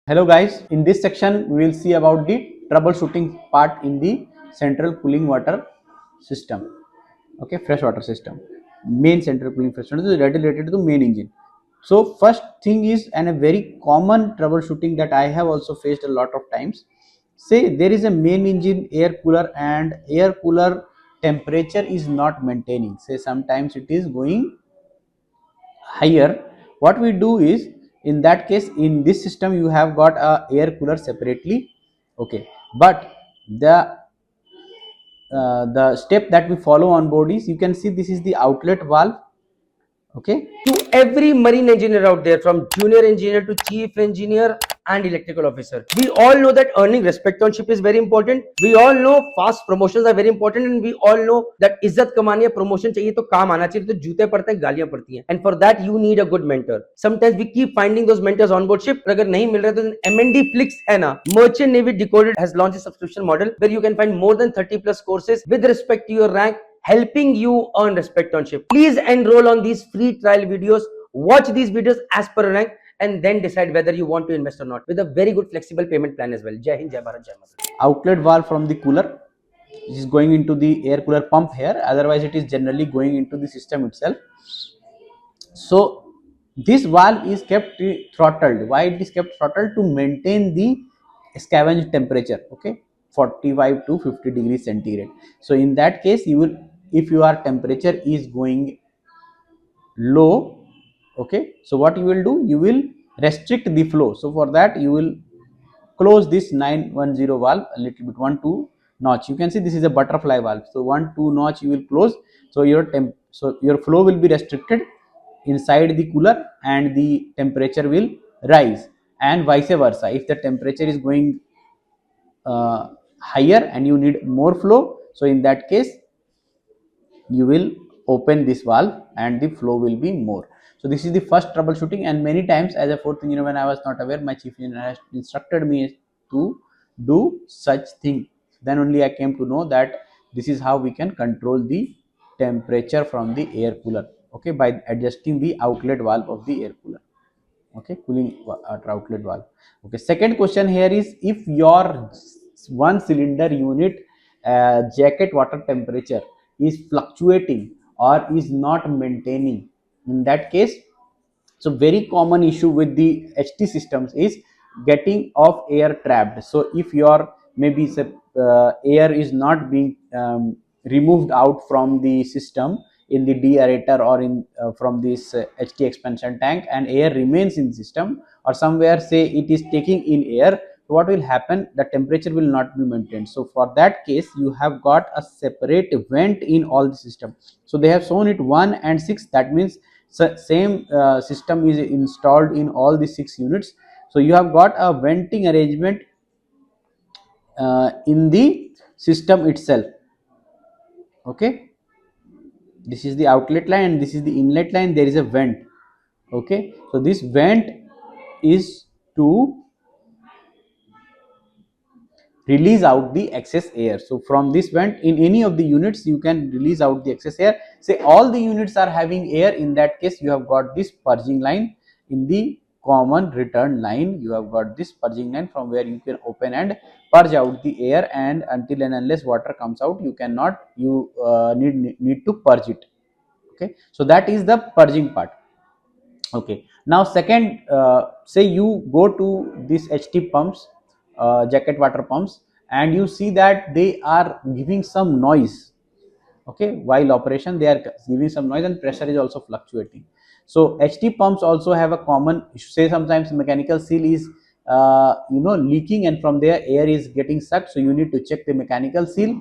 Hello guys, in this section we will see about the troubleshooting part in the central cooling water system. Okay, freshwater system. Main central cooling system is related to the main engine. So first thing is, and a very common troubleshooting that I have also faced a lot of times. Say there is a main engine air cooler and air cooler temperature is not maintaining. Say sometimes it is going higher. What we do is, in that case, in this system you have got a air cooler separately. Okay, but the step that we follow on board is, you can see this is the outlet valve. Okay, To every marine engineer out there, from junior engineer to chief engineer and electrical officer, we all know that earning respect on ship is very important. We all know fast promotions are very important, and we all know that इज्जत कमानी है, promotion चाहिए तो काम आना चाहिए, तो जूते पड़ते हैं, गालियां पड़ती हैं, and for that you need a good mentor. Sometimes we keep finding those mentors on board ship, पर अगर नहीं मिल रहे तो MNDFLIX है ना, Merchant Navy Decoded has launched a subscription model where you can find more than 30 plus courses with respect to your rank, helping you earn respect on ship. Please enroll on these free trial videos, watch these videos as per rank, and then decide whether you want to invest or not, with a very good flexible payment plan as well. Jai Hind, Jai Bharat, Jai Mata. outlet valve from the cooler is going into the air cooler pump here, otherwise it is generally going into the system itself. So this valve is kept throttled. Why it is kept throttled? To maintain the scavenge temperature. Okay, 45 to 50 degrees centigrade. So in that case, you will, if your temperature is going low, okay, so what you will do, you will restrict the flow. So for that you will close this 910 valve a little bit, 1 2 notch. You can see this is a butterfly valve, so 1 2 notch you will close. So your flow will be restricted inside the cooler and the temperature will rise, and vice versa. If the temperature is going higher and you need more flow, so in that case you will open this valve and the flow will be more. So this is the first troubleshooting, and many times as a fourth engineer, when I was not aware, my chief engineer has instructed me to do such thing. Then only I came to know that this is how we can control the temperature from the air cooler, okay, by adjusting the outlet valve of the air cooler. Okay, cooling outlet valve. Okay, second question here is, if your one cylinder unit jacket water temperature is fluctuating or is not maintaining, in that case, so very common issue with the HT systems is getting of air trapped. So if your maybe air is not being removed out from the system in the deaerator or in from this HT expansion tank, and air remains in the system, or somewhere say it is taking in air, so what will happen, the temperature will not be maintained. So for that case you have got a separate vent in all the system. So they have shown it 1 and 6, that means same system is installed in all the 6 units. So you have got a venting arrangement in the system itself. Okay, this is the outlet line and this is the inlet line, there is a vent. Okay, so this vent is to release out the excess air. So from this vent, in any of the units you can release out the excess air. Say all the units are having air, in that case you have got this purging line. In the common return line you have got this purging line from where you can open and purge out the air, and until and unless water comes out, you cannot, you need to purge it. Okay, so that is the purging part. Okay, now second, say you go to this HT pumps, jacket water pumps, and you see that they are giving some noise. Okay, while operation they are giving some noise and pressure is also fluctuating. So HT pumps also have a common issue. Say sometimes mechanical seal is leaking, and from there air is getting sucked, so you need to check the mechanical seal.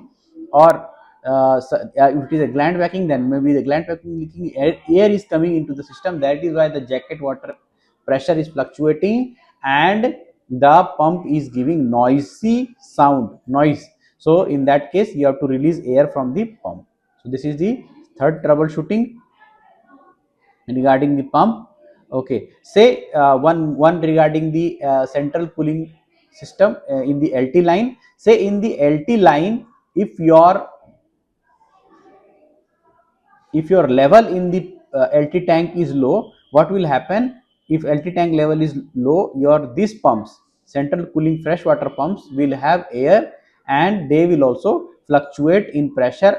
Or if it is a gland vacuum, then maybe the gland vacuum leaking, air is coming into the system. That is why the jacket water pressure is fluctuating and the pump is giving noisy noise. So in that case you have to release air from the pump. So this is the third troubleshooting regarding the pump. Okay, say one regarding the central cooling system in the LT line. Say in the LT line, if your level in the LT tank is low, what will happen? If LT tank level is low, your these pumps, central cooling freshwater pumps will have air, and they will also fluctuate in pressure,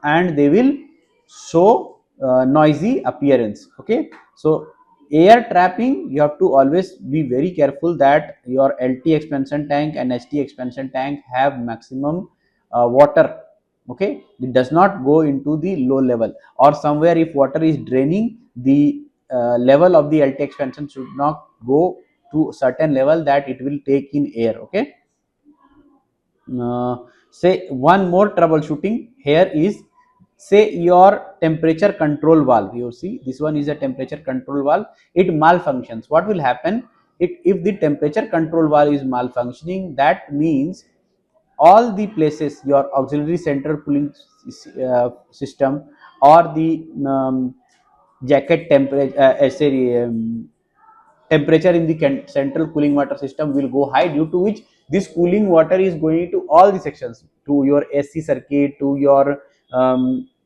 and they will show noisy appearance. Okay, so air trapping, you have to always be very careful that your LT expansion tank and HT expansion tank have maximum water. Okay, it does not go into the low level, or somewhere if water is draining, the level of the LT expansion should not go to certain level that it will take in air. Okay, uh, say one more troubleshooting here is, say your temperature control valve, you see this one is a temperature control valve, it malfunctions. What will happen, if the temperature control valve is malfunctioning, that means all the places your auxiliary central cooling system, or the jacket temperature sorry, temperature in the central cooling water system will go high, due to which this cooling water is going to all the sections, to your AC circuit, to your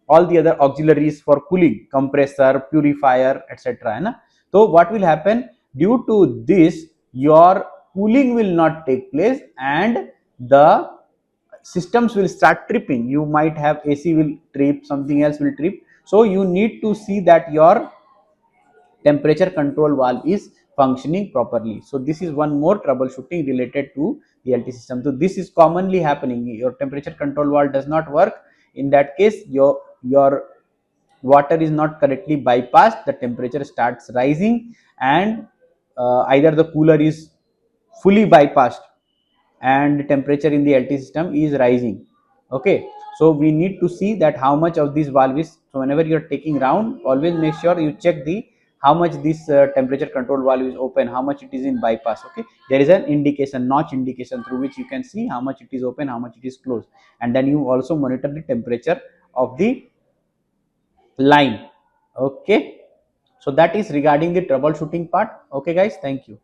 all the other auxiliaries for cooling, compressor, purifier, etc. So what will happen, due to this your cooling will not take place, and the systems will start tripping. You might have AC will trip, something else will trip. So you need to see that your temperature control valve is functioning properly. So this is one more troubleshooting related to the LT system. So this is commonly happening, your temperature control valve does not work. In that case, your water is not correctly bypassed, the temperature starts rising, and either the cooler is fully bypassed and temperature in the LT system is rising. Okay, so we need to see that how much of this valve is, so whenever you are taking round, always make sure you check the how much this temperature control valve is open, how much it is in bypass. Okay, there is an indication, notch indication, through which you can see how much it is open, how much it is closed, and then you also monitor the temperature of the line. Okay, so that is regarding the troubleshooting part. Okay guys, thank you.